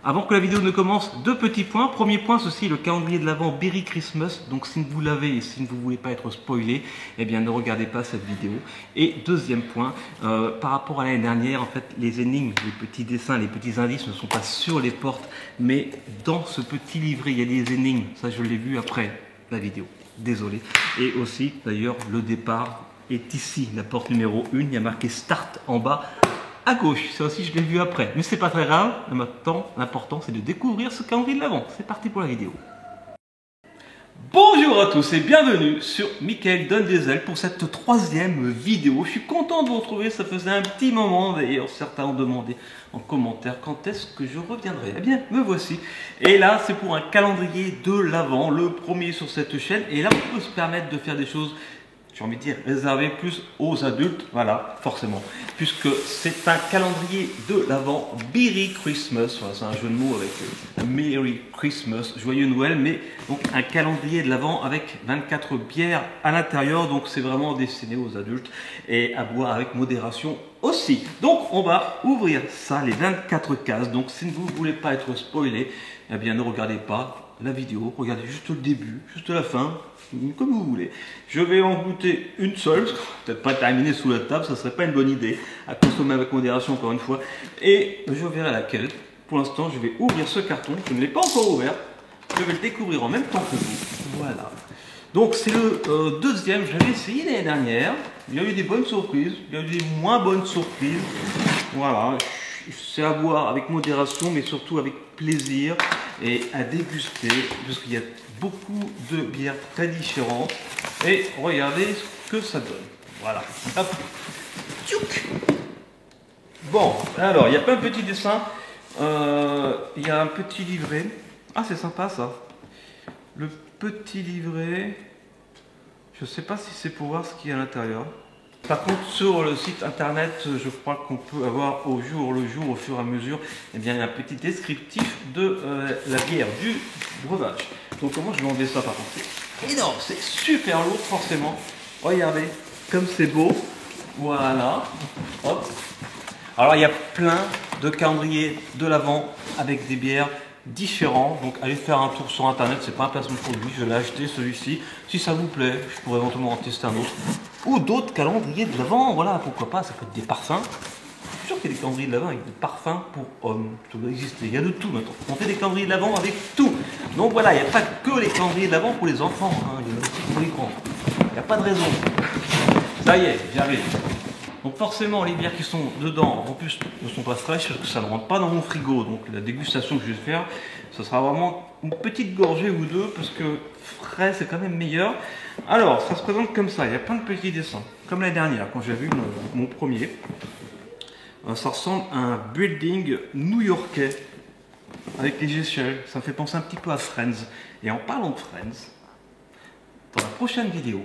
Avant que la vidéo ne commence, deux petits points. Premier point, ceci, le calendrier de l'Avent Berry Christmas. Donc si vous l'avez et si vous ne voulez pas être spoilé, eh bien ne regardez pas cette vidéo. Et deuxième point, par rapport à l'année dernière, en fait, les énigmes, les petits dessins, les petits indices ne sont pas sur les portes, mais dans ce petit livret, il y a des énigmes. Ça, je l'ai vu après la vidéo. Désolé. Et aussi, d'ailleurs, le départ est ici, la porte numéro 1. Il y a marqué Start en bas à gauche. Ça aussi, je l'ai vu après. Mais c'est pas très grave. Maintenant, l'important, c'est de découvrir ce calendrier de l'Avent. C'est parti pour la vidéo. Bonjour à tous et bienvenue sur Michael Donne des Ailes pour cette troisième vidéo. Je suis content de vous retrouver. Ça faisait un petit moment. D'ailleurs, certains ont demandé en commentaire quand est-ce que je reviendrai. Eh bien, me voici. Et là, c'est pour un calendrier de l'Avent, le premier sur cette chaîne. Et là, on peut se permettre de faire des choses, j'ai envie de dire, réservé plus aux adultes, voilà, forcément, puisque c'est un calendrier de l'Avent Berry Christmas, voilà, c'est un jeu de mots avec Merry Christmas, joyeux Noël, mais donc un calendrier de l'Avent avec 24 bières à l'intérieur, donc c'est vraiment destiné aux adultes et à boire avec modération aussi. Donc on va ouvrir ça, les 24 cases, donc si vous ne voulez pas être spoilé, eh bien ne regardez pas la vidéo, regardez juste le début, juste la fin, comme vous voulez. Je vais en goûter une seule, peut-être pas terminer sous la table, ça serait pas une bonne idée, à consommer avec modération encore une fois, et je verrai laquelle. Pour l'instant, je vais ouvrir ce carton, je ne l'ai pas encore ouvert, je vais le découvrir en même temps que vous, voilà. Donc c'est le deuxième, je l'avais essayé l'année dernière, il y a eu des bonnes surprises, il y a eu des moins bonnes surprises, voilà. C'est à boire avec modération, mais surtout avec plaisir et à déguster, parce qu'il y a beaucoup de bières très différentes. Et regardez ce que ça donne. Voilà. Hop. Tchouk. Bon, alors, il y a plein de petits dessins. Il y a un petit livret. Ah, c'est sympa ça. Le petit livret. Je ne sais pas si c'est pour voir ce qu'il y a à l'intérieur. Par contre, sur le site internet, je crois qu'on peut avoir au jour le jour, au fur et à mesure, eh bien, un petit descriptif de la bière, du breuvage. Donc, comment je vais enlever ça par contre? C'est énorme, c'est super lourd, forcément. Regardez, comme c'est beau. Voilà. Hop. Alors, il y a plein de calendriers de l'Avent avec des bières différents. Donc, allez faire un tour sur internet, c'est pas un placement de produit. Je l'ai acheté celui-ci. Si ça vous plaît, je pourrais éventuellement en tester un autre. Ou d'autres calendriers de l'Avent, voilà, pourquoi pas, ça peut être des parfums. Je suis sûr qu'il y a des calendriers de l'Avent avec des parfums pour hommes, ça doit exister, il y a de tout maintenant. On fait des calendriers de l'Avent avec tout. Donc voilà, il n'y a pas que les calendriers de l'Avent pour les enfants, hein. Il y en a aussi pour les grands. Il n'y a pas de raison. Ça y est, j'arrive. Donc forcément, les bières qui sont dedans, en plus, ne sont pas fraîches parce que ça ne rentre pas dans mon frigo. Donc la dégustation que je vais faire, ce sera vraiment une petite gorgée ou deux parce que frais, c'est quand même meilleur. Alors, ça se présente comme ça. Il y a plein de petits dessins. Comme l'année dernière, quand j'ai vu mon premier. Ça ressemble à un building new-yorkais avec les échelles. Ça me fait penser un petit peu à Friends. Et en parlant de Friends, dans la prochaine vidéo,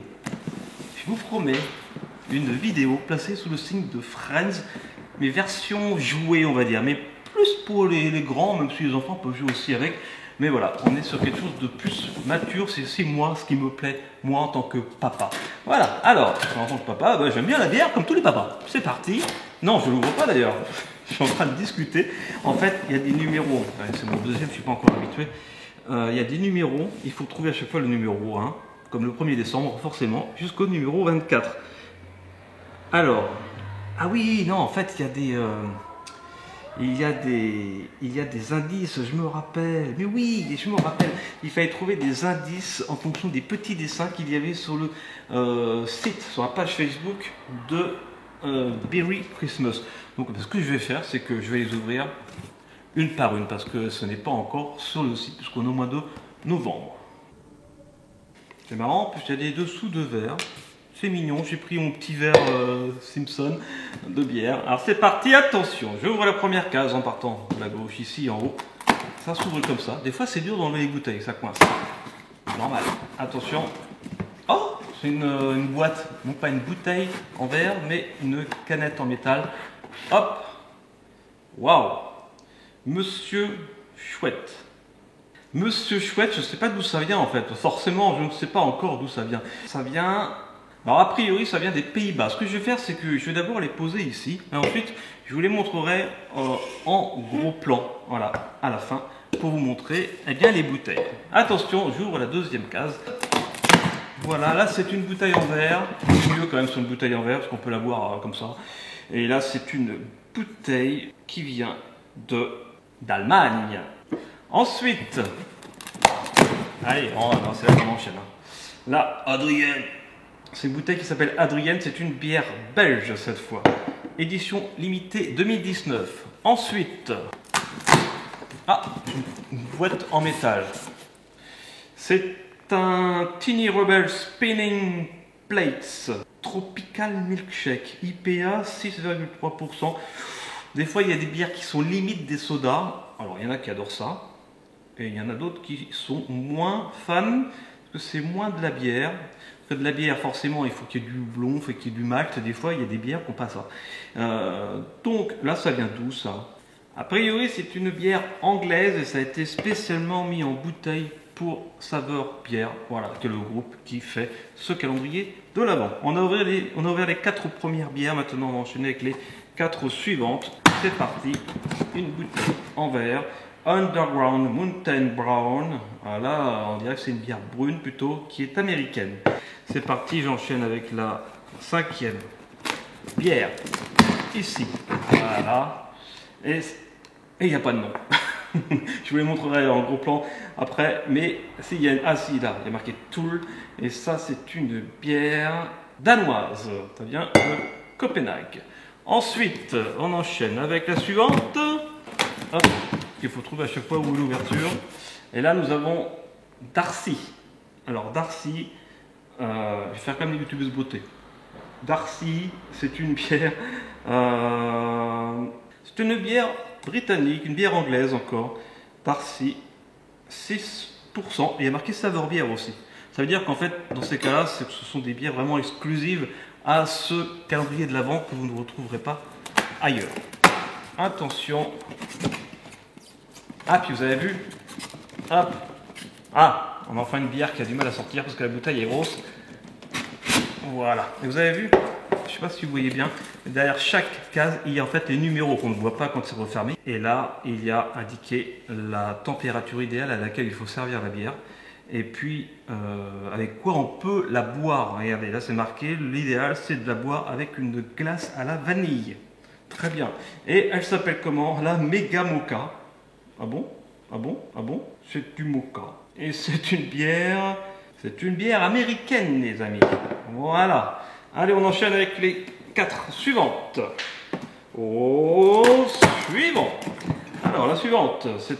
je vous promets une vidéo placée sous le signe de Friends, mais version jouée, on va dire, mais plus pour les grands, même si les enfants peuvent jouer aussi avec. Mais voilà, on est sur quelque chose de plus mature, c'est moi ce qui me plaît, moi en tant que papa. Voilà, alors, en tant que papa, bah, j'aime bien la bière comme tous les papas. C'est parti. Non, je ne l'ouvre pas d'ailleurs, je suis en train de discuter. En fait, il y a des numéros, c'est mon deuxième, je ne suis pas encore habitué. Il y a des numéros, il faut trouver à chaque fois le numéro 1, comme le 1er décembre, forcément, jusqu'au numéro 24. Alors, ah oui, non, en fait, il y a des indices, je me rappelle. Mais oui, je me rappelle. Il fallait trouver des indices en fonction des petits dessins qu'il y avait sur le site, sur la page Facebook de Berry Christmas. Donc, ce que je vais faire, c'est que je vais les ouvrir une par une, parce que ce n'est pas encore sur le site, puisqu'on est au mois de novembre. C'est marrant, puis il y a des dessous de verre. C'est mignon, j'ai pris mon petit verre Simpson de bière. Alors c'est parti, attention, j'ouvre la première case en partant de la gauche, ici en haut. Ça s'ouvre comme ça. Des fois c'est dur d'enlever les bouteilles, ça coince. Normal. Attention. Oh, c'est une boîte, non pas une bouteille en verre, mais une canette en métal. Hop. Waouh. Monsieur Chouette. Monsieur Chouette, je ne sais pas d'où ça vient en fait. Forcément, je ne sais pas encore d'où ça vient. Ça vient Alors a priori ça vient des Pays-Bas. Ce que je vais faire, c'est que je vais d'abord les poser ici. Et ensuite je vous les montrerai en gros plan. Voilà, à la fin. Pour vous montrer eh bien, les bouteilles. Attention, j'ouvre la deuxième case. Voilà, là c'est une bouteille en verre. C'est mieux quand même sur une bouteille en verre parce qu'on peut la boire comme ça. Et là c'est une bouteille qui vient d'Allemagne. Ensuite, allez, c'est là qu'on enchaîne. Là, Adrienne. C'est une bouteille qui s'appelle Adrienne, c'est une bière belge cette fois. Édition limitée 2019. Ensuite, une boîte en métal. C'est un Tiny Rebel Spinning Plates Tropical Milkshake IPA 6,3%. Des fois, il y a des bières qui sont limite des sodas. Alors, il y en a qui adorent ça. Et il y en a d'autres qui sont moins fans, parce que c'est moins de la bière. Parce que de la bière, forcément, il faut qu'il y ait du houblon, il faut qu'il y ait du malt. Des fois, il y a des bières qui n'ont pas ça. Donc, là, ça vient d'où, ça? A priori, c'est une bière anglaise et ça a été spécialement mis en bouteille pour Saveur Bière. Voilà, que le groupe qui fait ce calendrier de l'Avent. On a ouvert les 4 premières bières. Maintenant, on va enchaîner avec les 4 suivantes. C'est parti. Une bouteille en verre. Underground Mountain Brown. Voilà, on dirait que c'est une bière brune plutôt, qui est américaine. C'est parti, j'enchaîne avec la 5e bière. Ici. Voilà. Et il n'y a pas de nom. Je vous les montrerai en gros plan après. Mais si, là, il y a marqué Toul. Et ça, c'est une bière danoise. Ça vient de Copenhague. Ensuite, on enchaîne avec la suivante. Hop. Il faut trouver à chaque fois où est l'ouverture. Et là, nous avons Darcy. Alors, Darcy, je vais faire comme les youtubeuses beauté. Darcy, c'est une bière. C'est une bière britannique, une bière anglaise encore. Darcy, 6%. Et il y a marqué saveur bière aussi. Ça veut dire qu'en fait, dans ces cas-là, ce sont des bières vraiment exclusives à ce calendrier de l'Avent que vous ne retrouverez pas ailleurs. Attention. Ah, puis vous avez vu, hop, on a enfin une bière qui a du mal à sortir parce que la bouteille est grosse. Voilà, et vous avez vu, je ne sais pas si vous voyez bien, derrière chaque case, il y a en fait les numéros qu'on ne voit pas quand c'est refermé. Et là, il y a indiqué la température idéale à laquelle il faut servir la bière. Et puis, avec quoi on peut la boire. Regardez, là c'est marqué, l'idéal c'est de la boire avec une glace à la vanille. Très bien. Et elle s'appelle comment? La Mega Mocha. Ah bon? Ah bon? Ah bon? C'est du mocha. Et c'est une bière américaine, les amis. Voilà. Allez, on enchaîne avec les 4 suivantes. Suivant. Alors, la suivante, c'est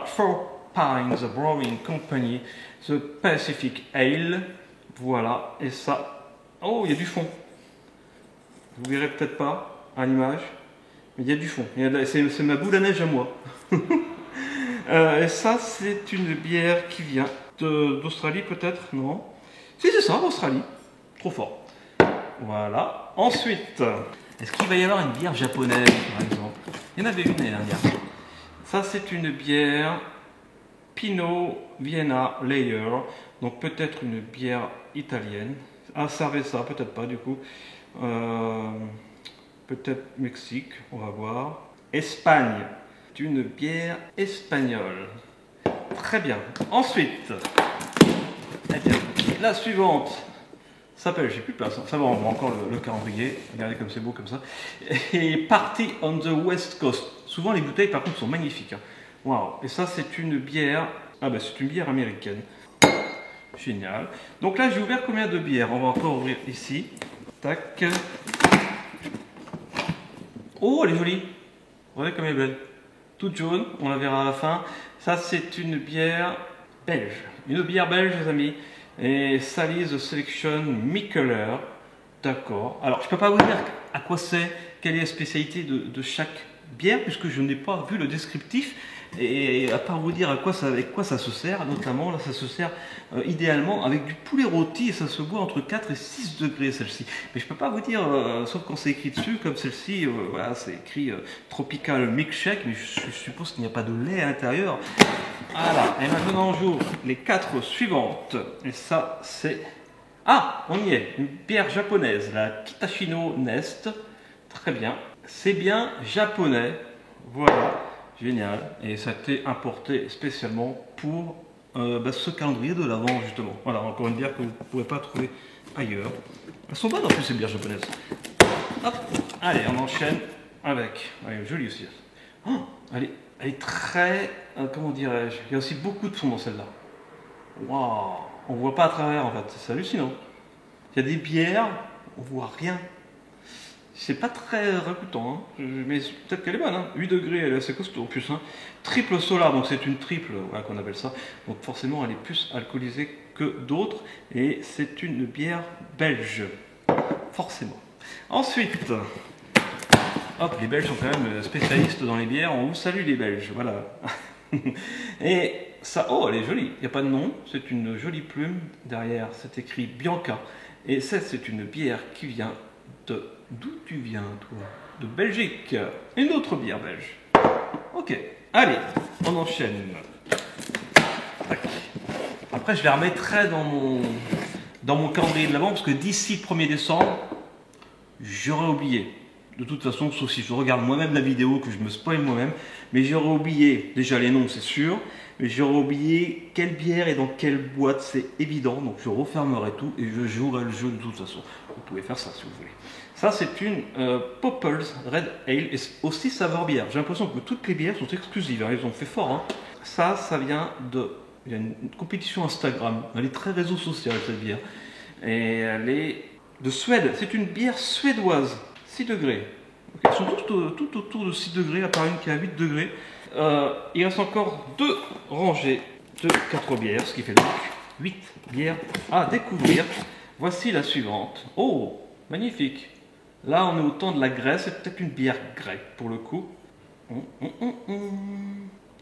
Four Pines Brewing Company, The Pacific Ale. Voilà. Et ça, oh, il y a du fond. Vous verrez peut-être pas à l'image, mais il y a du fond. C'est ma boule à neige à moi. Et ça, c'est une bière qui vient d'Australie, peut-être? Non? Si, c'est ça, d'Australie. Trop fort. Voilà. Ensuite, est-ce qu'il va y avoir une bière japonaise, par exemple? Il y en avait une l'année dernière. Ça, c'est une bière Pinot Vienna Layer. Donc, peut-être une bière italienne. Ah, Cerveza, peut-être pas, du coup. Peut-être Mexique, on va voir. Espagne. Une bière espagnole. Très bien. Ensuite, eh bien, la suivante s'appelle, j'ai plus de place, ça va, on voit encore le calendrier. Regardez comme c'est beau comme ça. Et Party on the West Coast. Souvent les bouteilles par contre sont magnifiques. Waouh. Et ça c'est une bière, c'est une bière américaine. Génial. Donc là j'ai ouvert combien de bières? On va encore ouvrir ici. Tac. Oh, elle est jolie. Regardez comme elle est belle. Toute jaune, on la verra à la fin. Ça, c'est une bière belge. Une bière belge, les amis. Et Sally's Selection Mikkeller. D'accord. Alors, je ne peux pas vous dire à quoi c'est, quelle est la spécialité de chaque bière, puisque je n'ai pas vu le descriptif. Et à part vous dire avec quoi ça se sert, notamment, là, ça se sert idéalement avec du poulet rôti et ça se boit entre 4 et 6 degrés, celle-ci. Mais je peux pas vous dire, sauf quand c'est écrit dessus, comme celle-ci, voilà, c'est écrit Tropical Milkshake, mais je suppose qu'il n'y a pas de lait à l'intérieur. Voilà, et maintenant j'ouvre les 4 suivantes. Et ça, c'est Ah, on y est, une bière japonaise, la Kitashino Nest. Très bien, c'est bien japonais. Voilà, génial. Et ça a été importé spécialement pour ce calendrier de l'Avent, justement. Voilà, encore une bière que vous ne pourrez pas trouver ailleurs. Elles sont bonnes en plus, ces bières japonaises. Hop, allez, on enchaîne avec. Allez, jolie aussi. Oh, elle est très. Comment dirais-je? Il y a aussi beaucoup de fond dans celle-là. Waouh, on voit pas à travers en fait, c'est hallucinant. Il y a des bières, on voit rien. C'est pas très ragoûtant, hein. Mais peut-être qu'elle est bonne. Hein. 8 degrés, elle est assez costaud en plus. Hein. Triple solar, donc c'est une triple, voilà qu'on appelle ça. Donc forcément, elle est plus alcoolisée que d'autres. Et c'est une bière belge, forcément. Ensuite, hop, les Belges sont quand même spécialistes dans les bières. On vous salue les Belges, voilà. Et ça, oh, elle est jolie. Il n'y a pas de nom, c'est une jolie plume. Derrière, c'est écrit Bianca. Et ça, c'est une bière qui vient de... D'où tu viens, toi? De Belgique. Une autre bière belge. Ok, allez, on enchaîne. Tac. Après, je les remettrai dans mon calendrier de l'Avent parce que d'ici le 1er décembre, j'aurais oublié. De toute façon, sauf si je regarde moi-même la vidéo, que je me spoil moi-même, mais j'aurais oublié, déjà les noms c'est sûr, mais j'aurais oublié quelle bière et dans quelle boîte, c'est évident, donc je refermerai tout et je jouerai le jeu de toute façon. Vous pouvez faire ça si vous voulez. Ça c'est une Poppers Red Ale, et aussi saveur bière. J'ai l'impression que toutes les bières sont exclusives, hein, ils ont fait fort. Hein. Ça vient de... Il y a une compétition Instagram, elle est très réseau social cette bière, et elle est de Suède, c'est une bière suédoise. 6 degrés. Okay. Ils sont tous tout autour de 6 degrés, à part une qui est à 8 degrés. Il reste encore 2 rangées de 4 bières, ce qui fait donc 8 bières à découvrir. Voici la suivante. Oh, magnifique. Là, on est au temps de la Grèce, c'est peut-être une bière grecque pour le coup.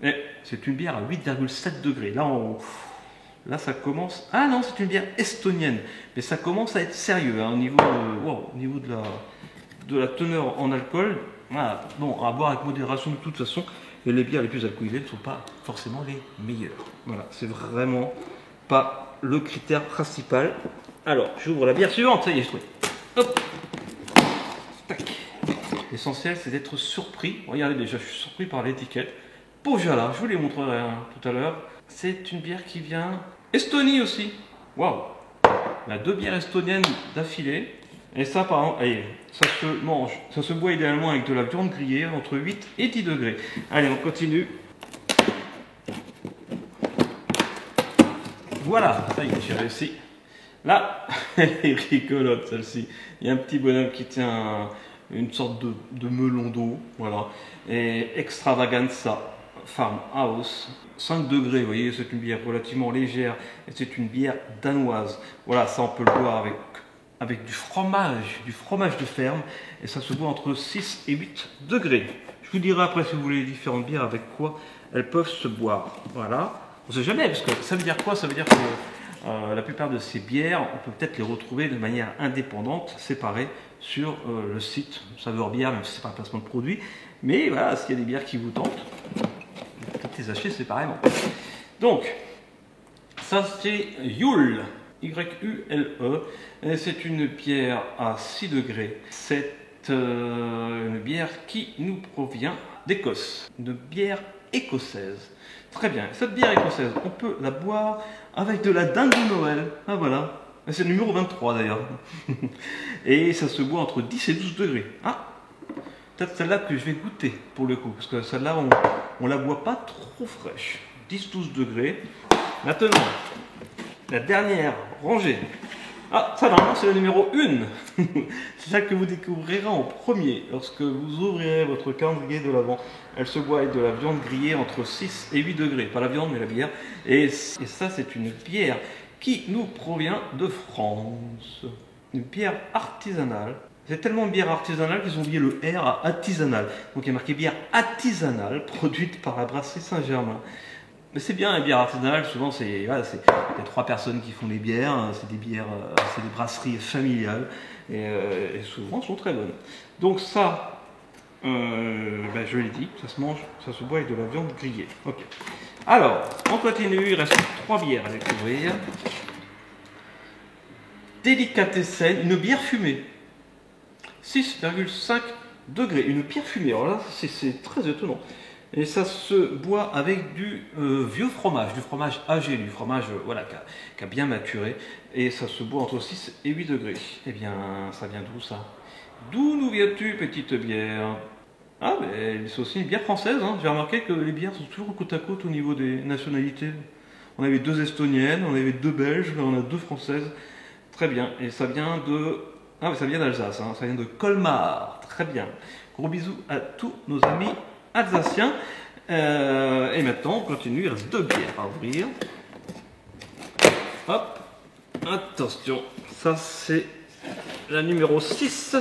Et c'est une bière à 8,7 degrés. Là, ça commence... Ah non, c'est une bière estonienne. Mais ça commence à être sérieux hein, au niveau de la teneur en alcool. Voilà. Bon, à boire avec modération de toute façon. Et les bières les plus alcoolisées ne sont pas forcément les meilleures. Voilà, c'est vraiment pas le critère principal. Alors, j'ouvre la bière suivante. Ça y est, je trouve. Hop. Tac. L'essentiel, c'est d'être surpris. Regardez déjà, je suis surpris par l'étiquette. Pohjola, je vous les montrerai tout à l'heure. C'est une bière qui vient Estonie aussi. Waouh. On a 2 bières estoniennes d'affilée. Et ça, par exemple, allez, ça se mange, ça se boit idéalement avec de la viande grillée entre 8 et 10 degrés. Allez, on continue. Voilà, ça y est, j'ai réussi. Là, elle est rigolote celle-ci. Il y a un petit bonhomme qui tient une sorte de melon d'eau, voilà. Et Extravaganza Farmhouse, 5 degrés, vous voyez, c'est une bière relativement légère et c'est une bière danoise. Voilà, ça on peut le boire avec du fromage de ferme et ça se boit entre 6 et 8 degrés. Je vous dirai après si vous voulez les différentes bières avec quoi elles peuvent se boire. Voilà, on ne sait jamais parce que ça veut dire quoi? Ça veut dire que la plupart de ces bières, on peut peut-être les retrouver de manière indépendante, séparées sur le site Saveur Bière, même si ce n'est pas un placement de produit. Mais voilà, s'il y a des bières qui vous tentent, peut-être les acheter séparément. Donc, ça c'est Yule, Y-U-L-E, et c'est une bière à 6 degrés. C'est une bière qui nous provient d'Écosse, une bière écossaise. Très bien, cette bière écossaise, on peut la boire avec de la dinde de Noël. Ah voilà, c'est le numéro 23 d'ailleurs. Et ça se boit entre 10 et 12 degrés. Ah, peut-être celle-là que je vais goûter pour le coup, parce que celle-là, on la boit pas trop fraîche. 10-12 degrés. Maintenant, la dernière rangée. Ah, ça normalement c'est le numéro 1. C'est ça que vous découvrirez en premier lorsque vous ouvrirez votre calendrier de l'Avent. Elle se boit avec de la viande grillée entre 6 et 8 degrés. Pas la viande mais la bière. Et ça c'est une bière qui nous provient de France. Une bière artisanale. C'est tellement de bière artisanale qu'ils ont oublié le R à artisanal. Donc il y a marqué bière artisanale produite par la brasserie Saint-Germain. Mais c'est bien, les bières artisanales, souvent c'est voilà, 3 personnes qui font les bières, c'est des bières, c'est des brasseries familiales et souvent sont très bonnes. Donc ça, je l'ai dit, ça se mange, ça se boit avec de la viande grillée. Ok. Alors, on continue, il reste 3 bières à découvrir. Delicatessen, une bière fumée. 6,5 degrés, une bière fumée. Alors là, c'est très étonnant. Et ça se boit avec du vieux fromage, du fromage âgé, du fromage voilà, qui a bien maturé. Et ça se boit entre 6 et 8 degrés. Eh bien, ça vient d'où ça? D'où nous viens-tu, petite bière? Ah, mais c'est aussi une bière française. Hein. J'ai remarqué que les bières sont toujours côte à côte au niveau des nationalités. On avait 2 estoniennes, on avait 2 belges, là on a 2 françaises. Très bien. Et ça vient de... Ah, mais ça vient d'Alsace, hein. Ça vient de Colmar. Très bien. Gros bisous à tous nos amis alsaciens. Et maintenant, on continue. Il reste 2 bières à ouvrir. Hop. Attention. Ça, c'est la numéro 6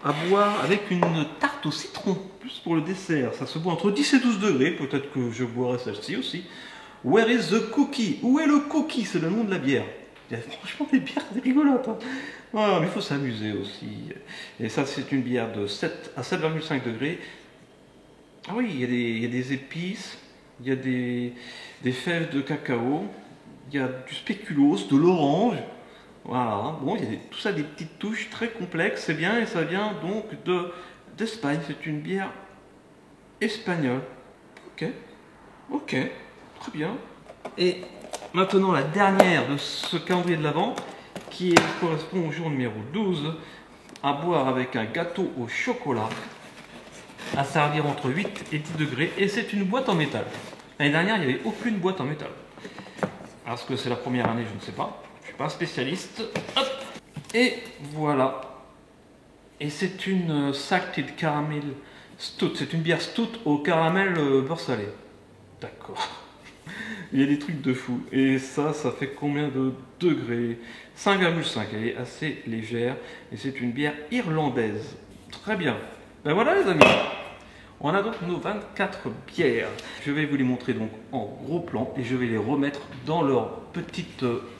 à boire avec une tarte au citron. Plus pour le dessert. Ça se boit entre 10 et 12 degrés. Peut-être que je boirai celle-ci aussi. Where is the cookie? Où est le cookie? C'est le nom de la bière. Il y a franchement des bières rigolotes. Hein. Ah, mais il faut s'amuser aussi. Et ça, c'est une bière de 7 à 7,5 degrés. Ah oui, il y a des épices, il y a des fèves de cacao, il y a du spéculoos, de l'orange. Voilà, bon, il y a tout ça, des petites touches très complexes, c'est bien, et ça vient donc d'Espagne. C'est une bière espagnole. Ok, ok, très bien. Et maintenant, la dernière de ce calendrier de l'Avent, qui correspond au jour numéro 12, à boire avec un gâteau au chocolat, à servir entre 8 et 10 degrés, et c'est une boîte en métal. L'année dernière, il n'y avait aucune boîte en métal. Est-ce que c'est la première année? Je ne sais pas. Je ne suis pas un spécialiste. Hop. Et voilà. Et c'est une Salted Caramel Stout. C'est une bière stout au caramel beurre salé. D'accord. Il y a des trucs de fou. Et ça fait combien de degrés? 5,5. Elle est assez légère. Et c'est une bière irlandaise. Très bien. Ben voilà les amis. On a donc nos 24 bières. Je vais vous les montrer donc en gros plan. Et je vais les remettre dans leur petit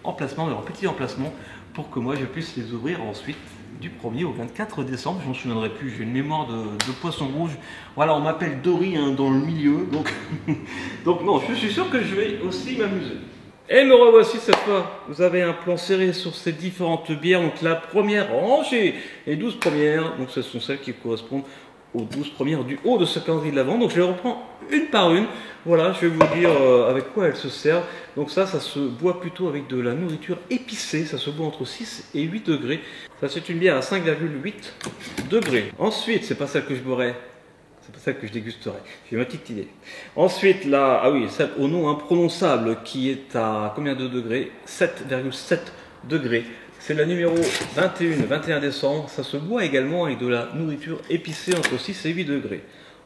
emplacement, pour que moi je puisse les ouvrir ensuite du 1er au 24 décembre. Je m'en souviendrai plus, j'ai une mémoire de poisson rouge. Voilà, on m'appelle Dory hein, dans le milieu. Donc, donc non, je suis sûr que je vais aussi m'amuser. Et me revoici cette fois. Vous avez un plan serré sur ces différentes bières. Donc la première rangée, les 12 premières. Donc ce sont celles qui correspondent aux 12 premières du haut de ce calendrier de l'Avent. Donc je les reprends une par une. Voilà, je vais vous dire avec quoi elles se servent. Donc ça se boit plutôt avec de la nourriture épicée. Ça se boit entre 6 et 8 degrés. Ça c'est une bière à 5,8 degrés. Ensuite, c'est pas celle que je boirai. C'est pas celle que je dégusterai. J'ai ma petite idée. Ensuite, là, ah oui, celle au nom imprononçable qui est à combien de degrés? 7,7 degrés. C'est la numéro 21 décembre. Ça se boit également avec de la nourriture épicée entre 6 et 8 degrés.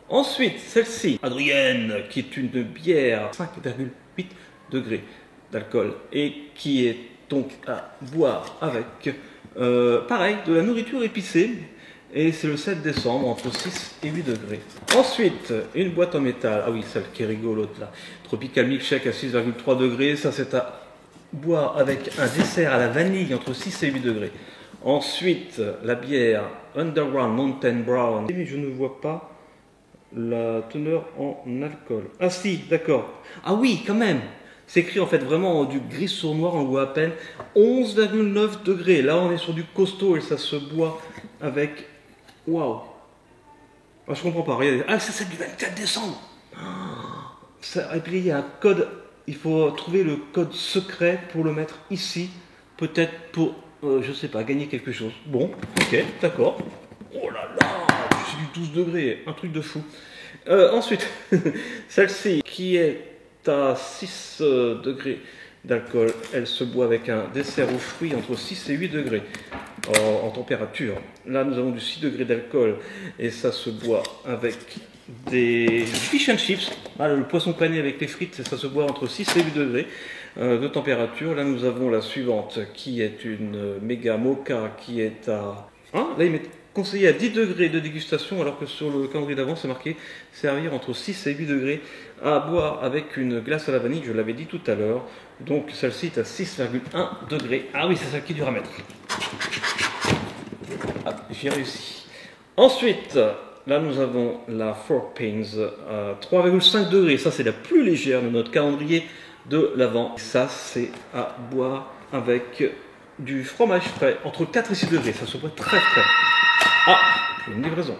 Ensuite, celle-ci, Adrienne, qui est une bière 5,8 degrés d'alcool et qui est donc à boire avec, pareil, de la nourriture épicée. Et c'est le 7 décembre, entre 6 et 8 degrés. Ensuite, une boîte en métal. Ah oui, celle qui est rigolote là. Tropical Milkshake à 6,3 degrés. Ça, c'est à boire avec un dessert à la vanille entre 6 et 8 degrés. Ensuite, la bière Underground Mountain Brown. Mais je ne vois pas la teneur en alcool. Ah si, d'accord. Ah oui, quand même. C'est écrit en fait vraiment du gris sur noir, on voit à peine. 11,9 degrés. Là, on est sur du costaud et ça se boit avec... Waouh. Ah, je comprends pas. Regardez. Ah, c'est celle du 24 décembre. Et puis, il y a un code. Il faut trouver le code secret pour le mettre ici. Peut-être pour, je sais pas, gagner quelque chose. Bon, ok, d'accord. Oh là là, c'est du 12 degrés. Un truc de fou. Ensuite, celle-ci qui est à 6 degrés d'alcool. Elle se boit avec un dessert aux fruits entre 6 et 8 degrés. En température. Là, nous avons du 6 degrés d'alcool et ça se boit avec des fish and chips. Voilà, le poisson pané avec les frites, ça se boit entre 6 et 8 degrés de température. Là, nous avons la suivante qui est une méga mocha qui est à... Hein, là, il m'est conseillé à 10 degrés de dégustation alors que sur le calendrier d'avant, c'est marqué servir entre 6 et 8 degrés à boire avec une glace à la vanille. Je l'avais dit tout à l'heure. Donc, celle-ci est à 6,1 degrés. Ah oui, c'est celle qui est dure à mettre. Ah, j'ai réussi. Ensuite, là nous avons la Four Pins à 3,5 degrés. Ça, c'est la plus légère de notre calendrier de l'Avent. Ça, c'est à boire avec du fromage frais entre 4 et 6 degrés. Ça se boit très frais. Ah, j'ai une livraison.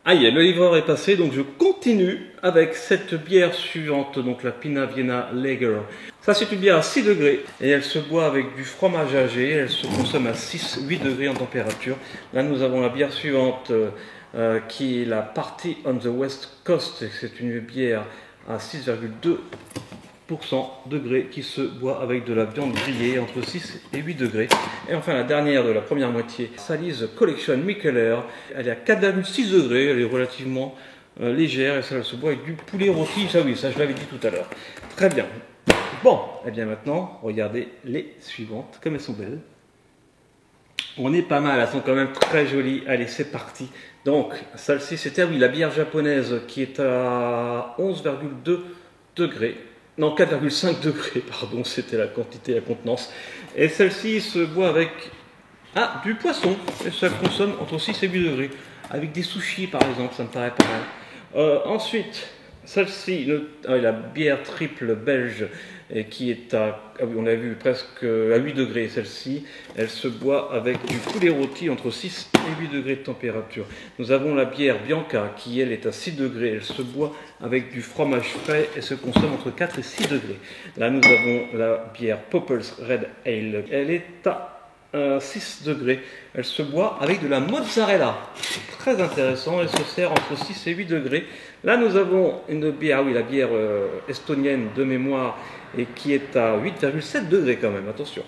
Aïe, le livreur est passé, donc je continue avec cette bière suivante, donc la Pinna Vienna Lager. Ça, c'est une bière à 6 degrés et elle se boit avec du fromage âgé. Elle se consomme à 6-8 degrés en température. Là, nous avons la bière suivante qui est la Party on the West Coast. C'est une bière à 6,2 degrés qui se boit avec de la viande grillée entre 6 et 8 degrés. Et enfin la dernière de la première moitié, Sally's Collection Mikkeller, elle est à 4,6 degrés, elle est relativement légère et ça elle se boit avec du poulet rôti, ça oui, ça je l'avais dit tout à l'heure. Très bien. Bon, et bien maintenant, regardez les suivantes, comme elles sont belles. On est pas mal, elles sont quand même très jolies. Allez, c'est parti. Donc, celle-ci, c'était oui, la bière japonaise qui est à 11,2 degrés. Non, 4,5 degrés, pardon, c'était la quantité, la contenance. Et celle-ci se boit avec du poisson. Et ça consomme entre 6 et 8 degrés. Avec des sushis, par exemple, ça me paraît pas mal. Ensuite, celle-ci, la bière triple belge, et qui est on a vu presque à 8 degrés. Celle-ci, elle se boit avec du poulet rôti entre 6 et 8 degrés de température. Nous avons la bière Bianca, qui elle est à 6 degrés. Elle se boit avec du fromage frais et se consomme entre 4 et 6 degrés. Là, nous avons la bière Poppers Red Ale. Elle est à 6 degrés. Elle se boit avec de la mozzarella. Très intéressant. Elle se sert entre 6 et 8 degrés. Là, nous avons une bière, oui, la bière estonienne de mémoire, et qui est à 8,7 degrés quand même, attention.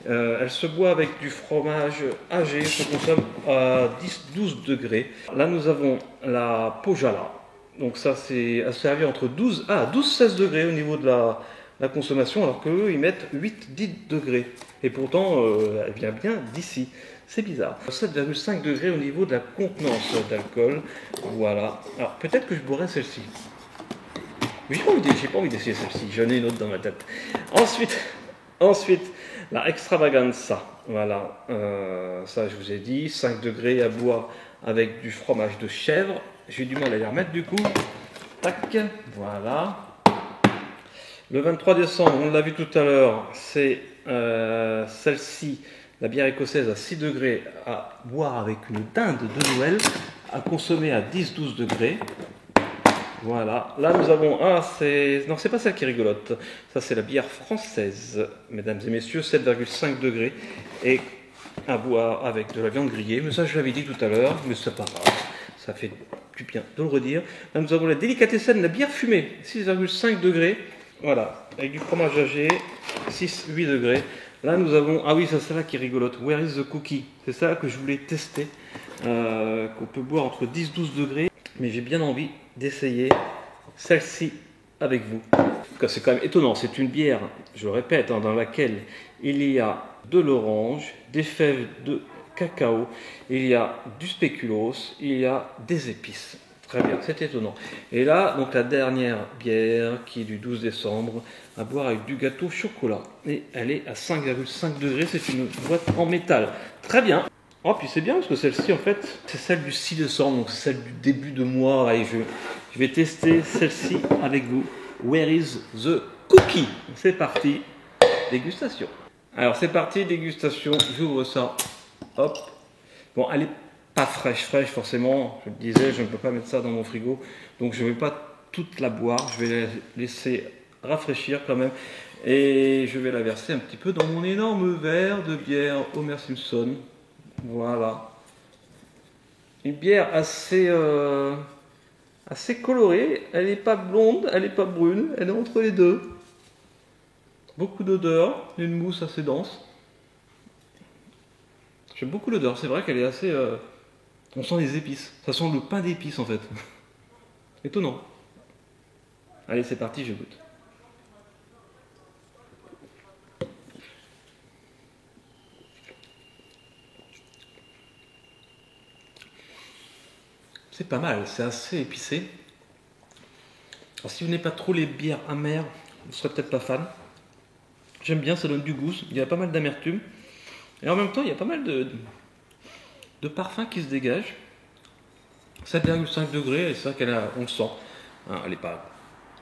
Elle se boit avec du fromage âgé, se consomme à 10-12 degrés. Là, nous avons la Pojala. Donc ça, c'est à servir entre 12-16 degrés au niveau de la consommation, alors qu'eux, ils mettent 8-10 degrés. Et pourtant, elle vient bien d'ici. C'est bizarre. 7,5 degrés au niveau de la contenance d'alcool. Voilà. Alors, peut-être que je boirai celle-ci. Mais j'ai pas envie d'essayer celle-ci. J'en ai une autre dans ma tête. Ensuite, la Extravaganza. Voilà. Ça, je vous ai dit. 5 degrés à boire avec du fromage de chèvre. J'ai du mal à les remettre du coup. Tac. Voilà. Le 23 décembre, on l'a vu tout à l'heure, c'est celle-ci, la bière écossaise à 6 degrés à boire avec une dinde de Noël, à consommer à 10-12 degrés. Voilà. Là, nous avons non, c'est pas celle qui est rigolote. Ça, c'est la bière française, mesdames et messieurs, 7,5 degrés et à boire avec de la viande grillée. Mais ça, je l'avais dit tout à l'heure, mais c'est pas grave. Ça fait du bien de le redire. Là, nous avons la délicatessen, la bière fumée, 6,5 degrés. Voilà, avec du fromage âgé, 6-8 degrés. Là, nous avons... Ah oui, c'est celle-là qui est rigolote. Where is the cookie? C'est ça que je voulais tester. Qu'on peut boire entre 10-12 degrés. Mais j'ai bien envie d'essayer celle-ci avec vous. C'est quand même étonnant. C'est une bière, je répète, dans laquelle il y a de l'orange, des fèves de cacao, il y a du spéculoos, il y a des épices. Très bien, c'est étonnant. Et là, donc la dernière bière qui est du 12 décembre, à boire avec du gâteau chocolat. Et elle est à 5,5 degrés, c'est une boîte en métal. Très bien. Oh, puis c'est bien parce que celle-ci, en fait, c'est celle du 6 décembre, donc c'est celle du début de mois. Allez, je vais tester celle-ci avec vous. Where is the cookie? C'est parti, dégustation. Alors c'est parti, dégustation, j'ouvre ça. Hop. Bon, elle est pas fraîche forcément, je le disais, je ne peux pas mettre ça dans mon frigo, donc je ne vais pas toute la boire, je vais la laisser rafraîchir quand même, et je vais la verser un petit peu dans mon énorme verre de bière Homer Simpson. Voilà. Une bière assez colorée, elle n'est pas blonde, elle n'est pas brune, elle est entre les deux. Beaucoup d'odeur, une mousse assez dense. J'aime beaucoup l'odeur, c'est vrai qu'elle est assez... On sent les épices. Ça sent le pain d'épices en fait. Étonnant. Allez, c'est parti, je goûte. C'est pas mal, c'est assez épicé. Alors si vous n'aimez pas trop les bières amères, vous ne serez peut-être pas fan. J'aime bien, ça donne du goût, il y a pas mal d'amertume. Et en même temps, il y a pas mal de parfum qui se dégage. 7,5 degrés, et c'est vrai on le sent. Hein, elle n'est pas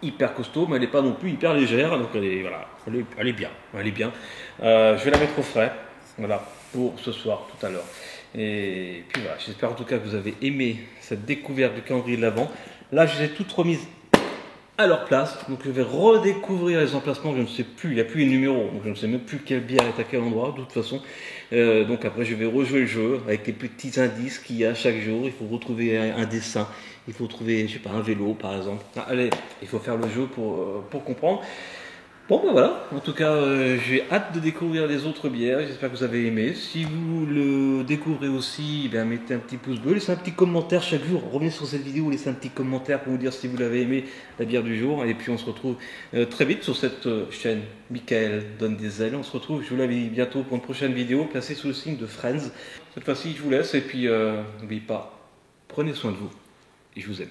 hyper costaud, mais elle n'est pas non plus hyper légère, donc elle est, voilà, elle est bien. Elle est bien. Je vais la mettre au frais. Voilà, pour ce soir, tout à l'heure. Et puis voilà, j'espère en tout cas que vous avez aimé cette découverte du calendrier de l'Avent. Là, je les ai toutes remises à leur place. Donc je vais redécouvrir les emplacements, je ne sais plus, il n'y a plus les numéros, donc je ne sais même plus quelle bière est à quel endroit de toute façon. Donc après je vais rejouer le jeu avec les petits indices qu'il y a chaque jour. Il faut retrouver un dessin, il faut trouver, je sais pas, un vélo par exemple. Ah, allez, il faut faire le jeu pour comprendre. Bon ben voilà, en tout cas j'ai hâte de découvrir les autres bières, j'espère que vous avez aimé. Si vous le découvrez aussi, ben, mettez un petit pouce bleu, laissez un petit commentaire chaque jour, revenez sur cette vidéo, laissez un petit commentaire pour vous dire si vous l'avez aimé, la bière du jour. Et puis on se retrouve très vite sur cette chaîne, Michael donne des ailes. On se retrouve, je vous l'avais dit, bientôt pour une prochaine vidéo, placée sous le signe de Friends. Cette fois-ci je vous laisse et puis n'oubliez pas, prenez soin de vous et je vous aime.